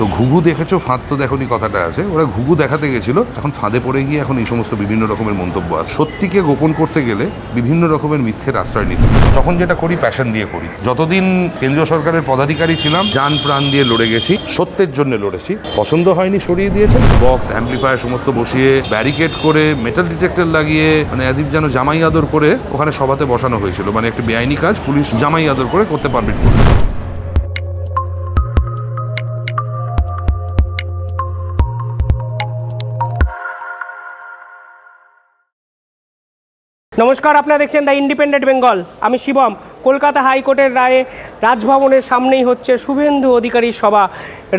তো ঘুঘু দেখেছো ফাঁদ তো দেখোনি কথাটা আছে, ওরা ঘুঘু দেখাতে গেছিল, এখন ফাঁদে পড়ে গিয়ে এখন এই সমস্ত বিভিন্ন রকমের মন্তব্য আছে। সত্যিকে গোপন করতে গেলে বিভিন্ন রকমের মিথ্যের আশ্রয় নিতে হয়। তখন যেটা করি প্যাশন দিয়ে করি। যতদিন কেন্দ্রীয় সরকারের পদাধিকারী ছিলাম জান প্রাণ দিয়ে লড়ে গেছি, সত্যের জন্য লড়েছি। পছন্দ হয়নি সরিয়ে দিয়েছে, বক্স অ্যাম্পলিফায়ার সমস্ত বসিয়ে ব্যারিকেড করে মেটাল ডিটেক্টর লাগিয়ে মানে অ্যাদিব যেন জামাই আদর করে ওখানে সভাতে বসানো হয়েছিল। মানে একটা বেআইনি কাজ পুলিশ জামাই আদর করে করতে পারমিট করবে। নমস্কার, আপনারা দেখছেন দ্য ইন্ডিপেন্ডেন্ট বেঙ্গল। আমি শিবম। কলকাতা হাইকোর্টের রায়ে রাজভবনের সামনেই হচ্ছে শুভেন্দু অধিকারীর সভা।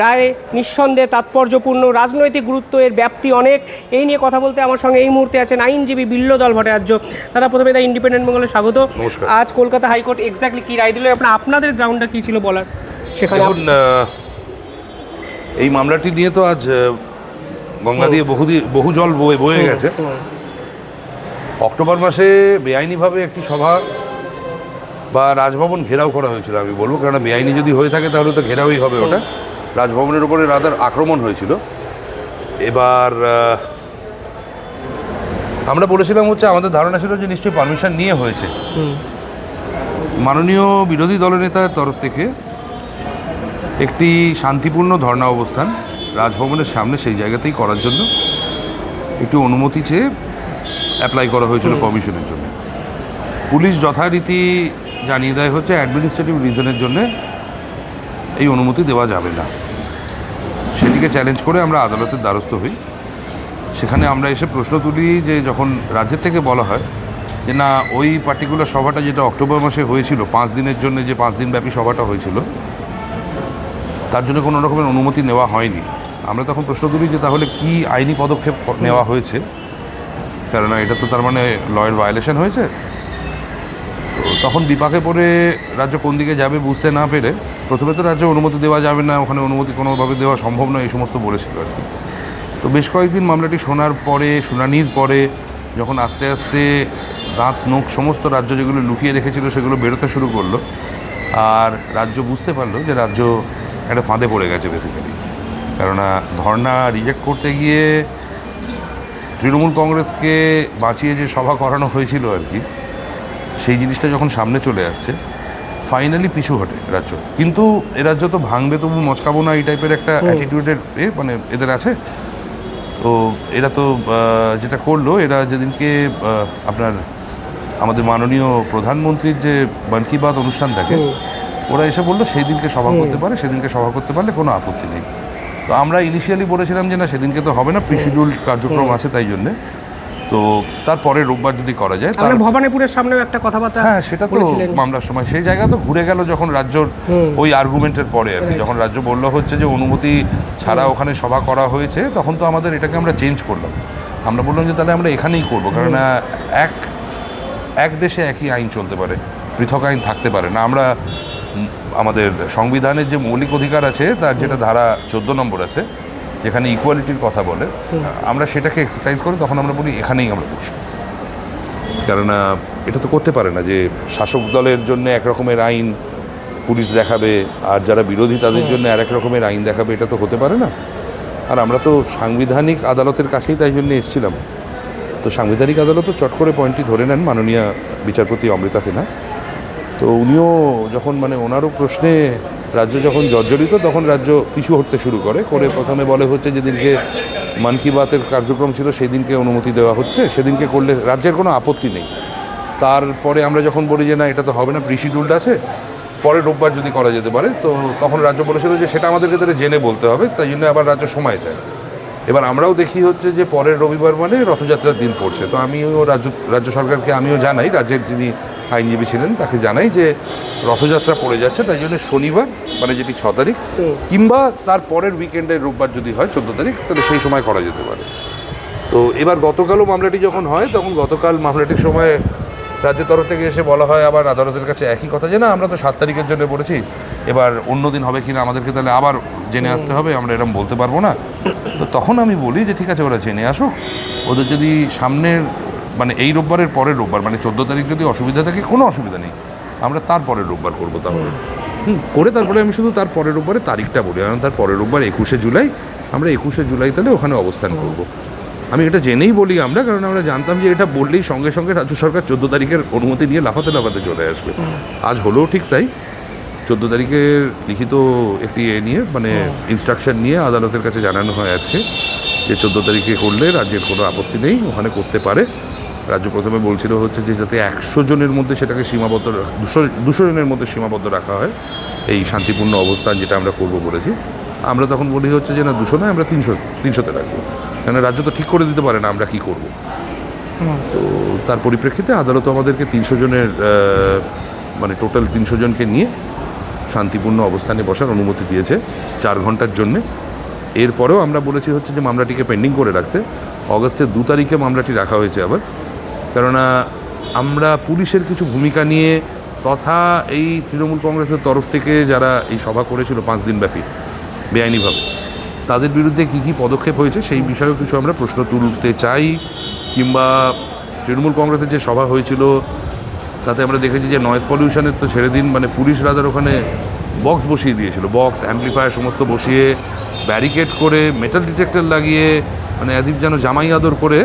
রায়ে নিঃসন্দেহে তাৎপর্যপূর্ণ, রাজনৈতিক গুরুত্ব এর ব্যাপ্তি অনেক। এই নিয়ে কথা বলতে আমার সঙ্গে এই মুহূর্তে আছেন আইনজীবী বিল্লদল ভট্টাচার্য। দাদা, প্রথমে দ্য ইন্ডিপেন্ডেন্ট বেঙ্গলে স্বাগত। নমস্কার। আজ কলকাতা হাইকোর্ট এক্স্যাক্টলি কী রায় দিল, আপনাদের গ্রাউন্ডটা কী ছিল বলার সেখানে? এই মামলাটি নিয়ে তো আজ গঙ্গা দিয়ে বহু জল বয়ে গেছে। অক্টোবর মাসে বেআইনিভাবে একটি সভা বা রাজভবন ঘেরাও করা হয়েছিল আমি বলবো, কারণ বেআইনি যদি হয়ে থাকে তাহলে তো ঘেরাওই হবে। ওটা রাজভবনের উপরে রাতার আক্রমণ হয়েছিল। এবার আমরা বলেছিলাম হচ্ছে আমাদের ধারণা ছিল যে নিশ্চয়ই পারমিশন নিয়ে হয়েছে। মাননীয় বিরোধী দলনেতার তরফ থেকে একটি শান্তিপূর্ণ ধর্ণা অবস্থান রাজভবনের সামনে সেই জায়গাতেই করার জন্য একটু অনুমতি চেয়ে অ্যাপ্লাই করা হয়েছিল পারমিশনের জন্য। পুলিশ যথারীতি জানিয়ে দেয় হচ্ছে অ্যাডমিনিস্ট্রেটিভ রিজনের জন্য এই অনুমতি দেওয়া যাবে না। সেটিকে চ্যালেঞ্জ করে আমরা আদালতের দ্বারস্থ হই। সেখানে আমরা এসে প্রশ্ন তুলি যে যখন রাজ্যের থেকে বলা হয় যে না, ওই পার্টিকুলার সভাটা যেটা অক্টোবর মাসে হয়েছিল 5 দিনের জন্য, যে 5 দিনব্যাপী সভাটা হয়েছিল, তার জন্য কোনো রকমের অনুমতি নেওয়া হয়নি। আমরা তখন প্রশ্ন তুলি যে তাহলে কি আইনি পদক্ষেপ নেওয়া হয়েছে, কেননা এটা তো তার মানে লয়ের ভায়োলেশন হয়েছে। তো তখন বিপাকে পড়ে রাজ্য কোন দিকে যাবে বুঝতে না পেরে প্রথমে তো রাজ্য অনুমতি দেওয়া যাবে না, ওখানে অনুমতি কোনোভাবে দেওয়া সম্ভব নয়, এই সমস্ত বলেছিল আর কি। তো বেশ কয়েকদিন মামলাটি শোনার পরে, শুনানির পরে যখন আস্তে আস্তে দাঁত নোখ সমস্ত রাজ্য যেগুলো লুকিয়ে রেখেছিল সেগুলো বেরোতে শুরু করলো, আর রাজ্য বুঝতে পারলো যে রাজ্য একটা ফাঁদে পড়ে গেছে বেসিক্যালি। কেননা ধর্না রিজেক্ট করতে গিয়ে তৃণমূল কংগ্রেসকে বাঁচিয়ে যে সভা করানো হয়েছিল আর কি, সেই জিনিসটা যখন সামনে চলে আসছে, ফাইনালি পিছু হটে রাজ্য। কিন্তু এ রাজ্য তো ভাঙবে তবু মচকাবো না, এই টাইপের একটা অ্যাটিটিউডের মানে এদের আছে। তো এরা তো যেটা করলো, এরা যেদিনকে আপনার আমাদের মাননীয় প্রধানমন্ত্রীর যে মন কি বাত অনুষ্ঠান থাকে, ওরা এসে বললো সেই দিনকে সভা করতে পারে, সেদিনকে সভা করতে পারলে কোনো আপত্তি নেই। তো আমরা ইনিশিয়ালি বলেছিলাম যে না, সেদিনকে তো হবে না, প্রিশিডিউল কার্যক্রম আছে, তাই জন্যে তো তারপরে রোববার যদি করা যায়। তাহলে ভবানীপুরের সামনেও একটা কথাবার্তা, হ্যাঁ সেটা তো মামলার সময় সেই জায়গা তো ঘুরে গেল যখন রাজ্যর ওই আর্গুমেন্টের পরে আর কি, যখন রাজ্য বললো হচ্ছে যে অনুমতি ছাড়া ওখানে সভা করা হয়েছে, তখন তো আমাদের এটাকে আমরা চেঞ্জ করলাম। আমরা বললাম যে তাহলে আমরা এখানেই করবো, কারণ এক দেশে একই আইন চলতে পারে, পৃথক আইন থাকতে পারে না। আমরা আমাদের সংবিধানের যে মৌলিক অধিকার আছে তার যেটা ধারা 14 নম্বর আছে, যেখানে ইকুয়ালিটির কথা বলে, আমরা সেটাকে এক্সারসাইজ করি। তখন আমরা বলি এখানেই আমরা বসবো, কেননা এটা তো করতে পারে না যে শাসক দলের জন্য একরকমের আইন পুলিশ দেখাবে আর যারা বিরোধী তাদের জন্য আর এক রকমের আইন দেখাবে, এটা তো হতে পারে না। আর আমরা তো সাংবিধানিক আদালতের কাছেই তাই জন্য এসেছিলাম। তো সাংবিধানিক আদালতও চট করে পয়েন্টটি ধরে নেন মাননীয় বিচারপতি অমৃতা সিনহা। তো উনিও যখন মানে ওনারও প্রশ্নে রাজ্য যখন জর্জরিত, তখন রাজ্য পিছু হটতে শুরু করে। প্রথমে বলে হচ্ছে যেদিনকে মন কি বাতের কার্যক্রম ছিল সেই দিনকে অনুমতি দেওয়া হচ্ছে, সেদিনকে করলে রাজ্যের কোনো আপত্তি নেই। তারপরে আমরা যখন বলি যে না এটা তো হবে না, প্রিশিডিউলড আছে, পরে রোববার যদি করা যেতে পারে, তো তখন রাজ্য বলেছিল যে সেটা আমাদেরকে তাহলে জেনে বলতে হবে, তাই জন্য আবার রাজ্য সময় চায়। এবার আমরাও দেখি হচ্ছে যে পরের রবিবার মানে রথযাত্রার দিন পড়ছে। তো আমিও রাজ্য সরকারকে আমিও জানাই, রাজ্যের যিনি আইনজীবী ছিলেন তাকে জানাই যে রথযাত্রা পড়ে যাচ্ছে, তাই জন্য শনিবার মানে যেটি 6 তারিখ কিংবা তার পরের উইকেন্ডের রোববার যদি হয় 14 তারিখ, তাহলে সেই সময় করা যেতে পারে। তো এবার গতকালও মামলাটি যখন হয়, তখন গতকাল মামলাটির সময় রাজ্যের তরফ থেকে এসে বলা হয় আবার আদালতের কাছে একই কথা, যে না আমরা তো 7 তারিখের জন্য বলেছি, এবার অন্য দিন হবে কিনা আমাদেরকে তাহলে আবার জেনে আসতে হবে, আমরা এরকম বলতে পারবো না। তো তখন আমি বলি যে ঠিক আছে, ওরা জেনে আসুক, ওদের যদি সামনের মানে এই রোববারের পরের রোববার মানে 14 তারিখ যদি অসুবিধা থাকে, কোনো অসুবিধা নেই, আমরা তারপরের রোববার করবো তাহলে। করে তারপরে আমি শুধু তার পরের রোববারে তারিখটা বলি, কারণ তার পরের রোববার 21শে জুলাই, আমরা 21শে জুলাই তাহলে ওখানে অবস্থান করব। আমি এটা জেনেই বলি আমরা, কারণ আমরা জানতাম যে এটা বললেই সঙ্গে সঙ্গে রাজ্য সরকার 14 তারিখের অনুমতি নিয়ে লাফাতে লাফাতে চলে আসবে। আজ হলেও ঠিক তাই, 14 তারিখের লিখিত একটি নিয়ে মানে ইনস্ট্রাকশন নিয়ে আদালতের কাছে জানানো হয় আজকে যে 14 তারিখে করলে রাজ্যের কোনো আপত্তি নেই, ওখানে করতে পারে। রাজ্য প্রথমে বলছিল হচ্ছে যে যাতে 100 জনের মধ্যে সেটাকে সীমাবদ্ধ 200 জনের মধ্যে সীমাবদ্ধ রাখা হয় এই শান্তিপূর্ণ অবস্থান, যেটা আমরা করবো বলেছি। আমরা তখন বলি হচ্ছে যে না 200 নয়, আমরা 300তে রাখবো, কেন রাজ্য তো ঠিক করে দিতে পারে না আমরা কি করব। তো তার পরিপ্রেক্ষিতে আদালত আমাদেরকে 300 জনের মানে টোটাল 300 জনকে নিয়ে শান্তিপূর্ণ অবস্থানে বসার অনুমতি দিয়েছে 4 ঘন্টার জন্যে। এরপরেও আমরা বলেছি হচ্ছে যে মামলাটিকে পেন্ডিং করে রাখতে। অগস্টের 2 তারিখে মামলাটি রাখা হয়েছে আবার, কেননা আমরা পুলিশের কিছু ভূমিকা নিয়ে তথা এই তৃণমূল কংগ্রেসের তরফ থেকে যারা এই সভা করেছিল 5 দিনব্যাপী বেআইনিভাবে, তাদের বিরুদ্ধে কী কী পদক্ষেপ হয়েছে সেই বিষয়েও কিছু আমরা প্রশ্ন তুলতে চাই। কিংবা তৃণমূল কংগ্রেসের যে সভা হয়েছিল তাতে আমরা দেখেছি যে নয়েজ পলিউশনের তো ছেড়ে দিন, মানে পুলিশ রাজার ওখানে বক্স বসিয়ে দিয়েছিল, বক্স অ্যাম্পলিফায়ার সমস্ত বসিয়ে ব্যারিকেড করে মেটাল ডিটেক্টর লাগিয়ে, মানে অ্যাদিব যেন জামাই আদর করে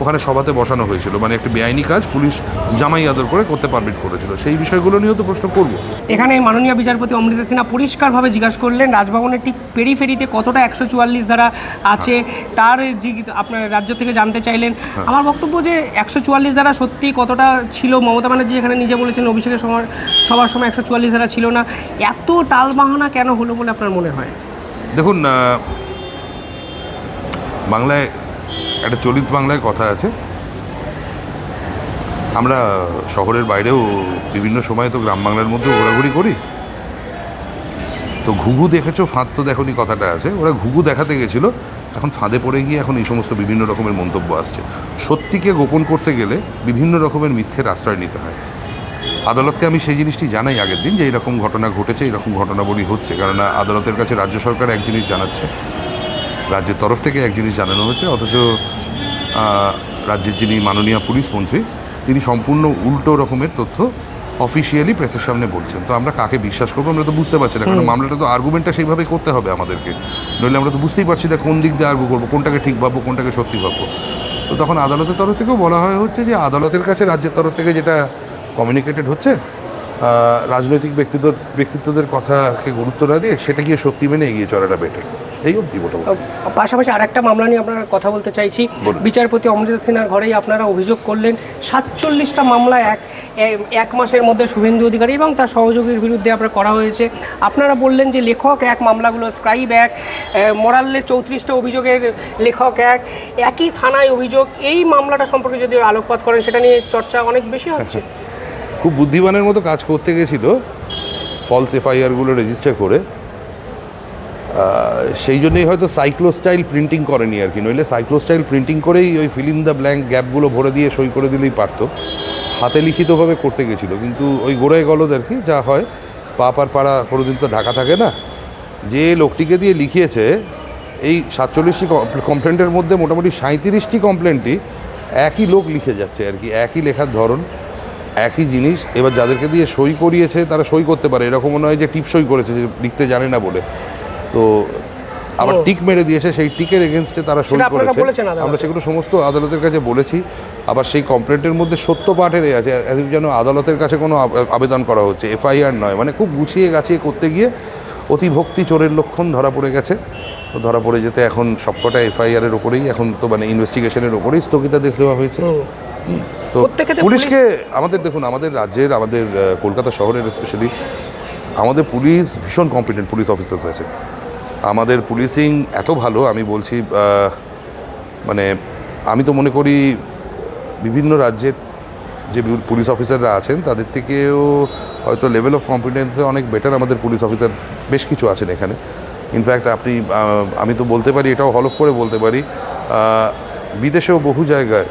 ওখানে সভাতে বসানো হয়েছিল। মানে একটা বেআইনি কাজ পুলিশ জামাই আদর করে করতে পারমিট করেছিল। সেই বিষয়গুলো নিয়েও তো প্রশ্ন করব। এখানে মাননীয় বিচারপতি অমৃতা সিনহা পরিষ্কারভাবে জিজ্ঞাসা করলেন রাজভবনের ঠিক পেরিফেরিতে কতটা 144 ধারা আছে, তার আপনার রাজ্য থেকে জানতে চাইলেন। আমার বক্তব্য যে 144 ধারা সত্যি কতটা ছিল, মমতা ব্যানার্জি এখানে নিজে বলেছেন অভিষেকের সময় সবার সময় 144 ধারা ছিল না, এত টালবাহানা কেন হলো বলে আপনার মনে হয়? দেখুন, বাংলায় একটা চলিত বাংলায় কথা আছে, আমরা শহরের বাইরেও বিভিন্ন সময় তো গ্রাম বাংলার মধ্যেও ঘোরাঘুরি করি। তো ঘুঘু দেখেছো ফাঁদ তো দেখোনি কথাটা আছে, ওরা ঘুঘু দেখাতে গেছিলো, এখন ফাঁদে পড়ে গিয়ে এখন এই সমস্ত বিভিন্ন রকমের মন্তব্য আসছে। সত্যিকে গোপন করতে গেলে বিভিন্ন রকমের মিথ্যের আশ্রয় নিতে হয়। আদালতকে আমি সেই জিনিসটি জানাই আগের দিন যে এরকম ঘটনা ঘটেছে, এরকম ঘটনাবলী হচ্ছে, কেননা আদালতের কাছে রাজ্য সরকার এক জিনিস জানাচ্ছে, রাজ্যের তরফ থেকে এক জিনিস জানানো হচ্ছে, অথচ রাজ্যের যিনি মাননীয় পুলিশ মন্ত্রী তিনি সম্পূর্ণ উল্টো রকমের তথ্য অফিসিয়ালি প্রেসের সামনে বলছেন। তো আমরা কাকে বিশ্বাস করবো আমরা তো বুঝতে পারছি না, কারণ মামলাটা তো আর্গুমেন্টটা সেইভাবেই করতে হবে আমাদেরকে, নইলে আমরা তো বুঝতেই পারছি না কোন দিক দিয়ে আর্গু করবো, কোনটাকে ঠিক ভাববো, কোনটাকে সত্যি ভাববো। তো তখন আদালতের তরফ থেকেও বলা হয় হচ্ছে যে আদালতের কাছে রাজ্যের তরফ থেকে যেটা কমিউনিকেটেড হচ্ছে, রাজনৈতিক ব্যক্তিত্বদের কথাকে গুরুত্ব না দিয়ে সেটা গিয়ে সত্যি মেনে এগিয়ে চলাটা বেটার। এই অবধি মোটামুটি। পাশাপাশি আরেকটা মামলা নিয়ে আপনারা কথা বলতে চাইছি। বিচারপতি অমৃতা সিনহার ঘরেই আপনারা অভিযোগ করলেন 47টা মামলা এক মাসের মধ্যে শুভেন্দু অধিকারী এবং তার সহযোগীর বিরুদ্ধে আপনার করা হয়েছে। আপনারা বললেন যে লেখক এক, মামলাগুলো স্ক্রাইব এক, মরাল্লে 34টা অভিযোগের লেখক এক, একই থানায় অভিযোগ। এই মামলাটা সম্পর্কে যদি আলোকপাত করেন, সেটা নিয়ে চর্চা অনেক বেশি হচ্ছে। খুব বুদ্ধিমানের মতো কাজ করতে গেছিল, ফলস এফআইআরগুলো রেজিস্টার করে, সেই জন্যই হয়তো সাইক্লোস্টাইল প্রিন্টিং করেনি আর কি, নইলে সাইক্লোস্টাইল প্রিন্টিং করেই ওই ফিল ইন দ্য ব্ল্যাঙ্ক গ্যাপগুলো ভরে দিয়ে সই করে দিলেই পারতো। হাতে লিখিতভাবে করতে গেছিলো, কিন্তু ওই গোড়ায় গলদ আর কি, যা হয় পাপ আর পাড়া কোনোদিন তো ঢাকা থাকে না। যে লোকটিকে দিয়ে লিখিয়েছে এই 47টি কমপ্লেন্টের মধ্যে মোটামুটি 37টি কমপ্লেন্টই একই লোক লিখে যাচ্ছে আর কি, একই লেখার ধরন, একই জিনিস। এবার যাদেরকে দিয়ে সই করিয়েছে তারা সই করতে পারে, এরকমও নয় যে টিপ সই করেছে যে লিখতে জানে না বলে। তো আবার টিক মেরে দিয়েছে, সেই টিকের এগেনস্টে তারা সই করেছে। আমরা সেগুলো সমস্ত আদালতের কাছে বলেছি। আবার সেই কমপ্লেন্টের মধ্যে সত্য পাঠের আছে, যেন আদালতের কাছে কোনো আবেদন করা হচ্ছে, এফআইআর নয়। মানে খুব গুছিয়ে গাছিয়ে করতে গিয়ে অতিভক্তি চোরের লক্ষণ ধরা পড়ে গেছে। তো ধরা পড়ে যেতে এখন সবকটা এফআইআরের ওপরেই এখন তো মানে ইনভেস্টিগেশনের ওপরেই স্থগিতাদেশ দেওয়া হয়েছে। তো পুলিশকে আমাদের দেখুন, আমাদের রাজ্যের, আমাদের কলকাতা শহরের স্পেশালি আমাদের পুলিশ ভীষণ কম্পিটেন্ট পুলিশ অফিসার্স আছে। আমাদের পুলিশিং এত ভালো, আমি বলছি মানে আমি তো মনে করি বিভিন্ন রাজ্যের যে পুলিশ অফিসাররা আছেন তাদের থেকেও হয়তো লেভেল অফ কম্পিটেন্সে অনেক বেটার আমাদের পুলিশ অফিসার বেশ কিছু আছেন এখানে। ইনফ্যাক্ট আমি তো বলতে পারি, এটাও হলফ করে বলতে পারি, বিদেশেও বহু জায়গায়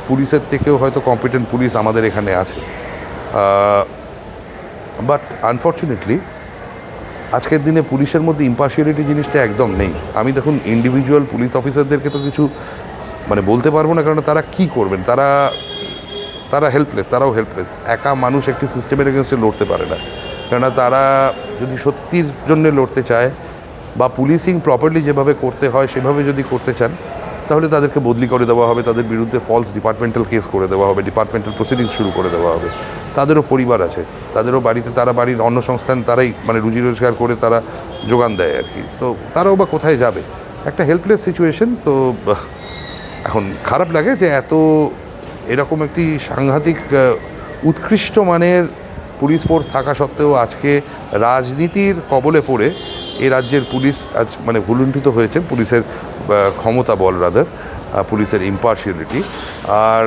পুলিশের থেকেও হয়তো কম্পিটেন্ট পুলিশ আমাদের এখানে আছে। বাট আনফর্চুনেটলি আজকের দিনে পুলিশের মধ্যে ইম্পার্শিয়ালিটি জিনিসটা একদম নেই। আমি দেখুন ইন্ডিভিজুয়াল পুলিশ অফিসারদেরকে তো কিছু মানে বলতে পারবো না, কারণ তারা কি করবেন, তারা হেল্পলেস, তারাও হেল্পলেস। একা মানুষ একটি সিস্টেমের এগেনস্টে লড়তে পারে না। কেননা তারা যদি সত্যির জন্য লড়তে চায় বা পুলিশিং প্রপারলি যেভাবে করতে হয় সেভাবে যদি করতে চান, তাহলে তাদেরকে বদলি করে দেওয়া হবে, তাদের বিরুদ্ধে ফলস ডিপার্টমেন্টাল কেস করে দেওয়া হবে, ডিপার্টমেন্টাল প্রসিডিংস শুরু করে দেওয়া হবে। তাদেরও পরিবার আছে, তাদেরও বাড়িতে তারা বাড়ির অন্য সংস্থান তারাই মানে রুজি রোজগার করে তারা যোগান দেয় আর কি। তো তারাও বা কোথায় যাবে, একটা হেল্পলেস সিচুয়েশন। তো এখন খারাপ লাগে যে এত এরকম একটি সাংঘাতিক উৎকৃষ্ট মানের পুলিশ ফোর্স থাকা সত্ত্বেও আজকে রাজনীতির কবলে পড়ে এই রাজ্যের পুলিশ আজ মানে ভুলুণ্ঠিত হয়েছে, পুলিশের ক্ষমতা বল রাদার, পুলিশের ইম্পার্শিয়ালিটি। আর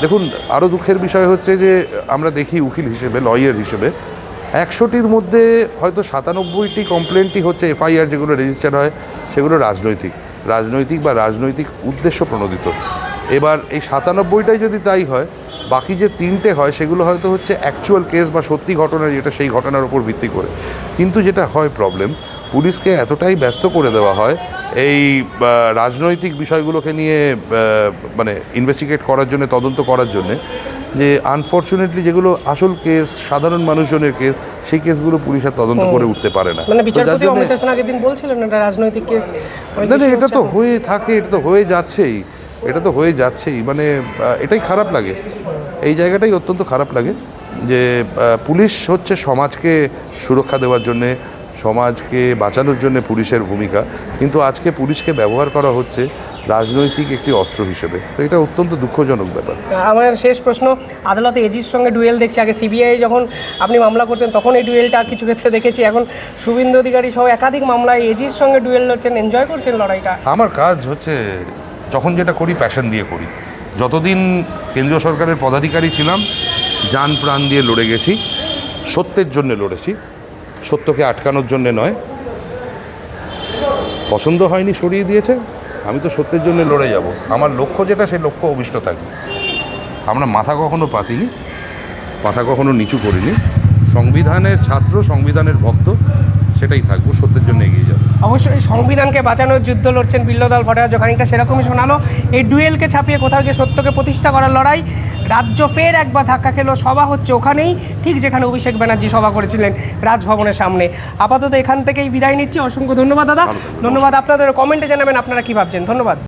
দেখুন, আরও দুঃখের বিষয় হচ্ছে যে আমরা দেখি উকিল হিসেবে, লয়ার হিসেবে 100টির মধ্যে হয়তো 97টি কমপ্লেনটি হচ্ছে এফআইআর যেগুলো রেজিস্টার হয় সেগুলো রাজনৈতিক বা রাজনৈতিক উদ্দেশ্য প্রণোদিত। এবার এই 97টাই যদি তাই হয়, বাকি যে 3টে হয় সেগুলো হয়তো হচ্ছে অ্যাকচুয়াল কেস বা সত্যি ঘটনা, যেটা সেই ঘটনার উপর ভিত্তি করে। কিন্তু যেটা হয় প্রবলেম, পুলিশকে এতটাই ব্যস্ত করে দেওয়া হয় এই রাজনৈতিক বিষয়গুলোকে নিয়ে মানে ইনভেস্টিগেট করার জন্য, তদন্ত করার জন্যে, যে আনফর্চুনেটলি যেগুলো আসল কেস, সাধারণ মানুষজনের কেস, সেই কেসগুলো পুলিশ আর তদন্ত করে উঠতে পারে না। মানে বিচারপতি অমিতাভ সেন আগের দিন বলছিলেন এটা রাজনৈতিক কেস। না, এটা তো হয়ে থাকে, এটা তো হয়ে যাচ্ছেই, মানে এটাই খারাপ লাগে, এই জায়গাটাই অত্যন্ত খারাপ লাগে যে পুলিশ হচ্ছে সমাজকে সুরক্ষা দেওয়ার জন্যে, সমাজকে বাঁচানোর জন্য পুলিশের ভূমিকা, কিন্তু আজকে পুলিশকে ব্যবহার করা হচ্ছে রাজনৈতিক একটি অস্ত্র হিসেবে। তো এটা অত্যন্ত দুঃখজনক ব্যাপার। আমার শেষ প্রশ্ন, আদালতে এজির সঙ্গে ডুয়েল দেখছি, আগে সিবিআই যখন আপনি মামলা করতেন তখন এই ডুয়েলটা কিছু ক্ষেত্রে দেখেছি, এখন শুভেন্দু অধিকারী সহ একাধিক মামলায় এজির সঙ্গে ডুয়েল লড়ছেন, এনজয় করছেন লড়াইটা? আমার কাজ হচ্ছে, যখন যেটা করি প্যাশন দিয়ে করি। যতদিন কেন্দ্রীয় সরকারের পদাধিকারী ছিলাম জান প্রাণ দিয়ে লড়ে গেছি, সত্যের জন্য লড়েছি, সত্যকে আটকানোর জন্য নয়। পছন্দ হয়নি, সরিয়ে দিয়েছে, আমি তো সত্যের জন্য লড়ে যাব। আমার লক্ষ্য যেটা, সেই লক্ষ্য অভিষ্ট থাকবে। আমরা মাথা কখনো পাতিনি, মাথা কখনো নিচু করিনি, সংবিধানের ছাত্র, সংবিধানের ভক্ত, সেটাই থাকবো, সত্যের জন্য এগিয়ে যাবো। অবশ্যই সংবিধানকে বাঁচানোর যুদ্ধ লড়ছেন বিল্লদাল ভট্টাচার্য, খানিকটা সেরকমই শোনালো। এই ডুয়েলকে ছাপিয়ে কোথাও গিয়ে সত্যকে প্রতিষ্ঠা করার লড়াই। রাজ্য ফের একবার ধাক্কা খেলো, সভা হচ্ছে ওখানেই, ঠিক যেখানে অভিষেক ব্যানার্জি সভা করেছিলেন রাজভবনের সামনে। আপাতত এখান থেকেই বিদায় নিচ্ছি, অসংখ্য ধন্যবাদ দাদা। ধন্যবাদ আপনাদের, কমেন্টে জানাবেন আপনারা কী ভাবছেন। ধন্যবাদ।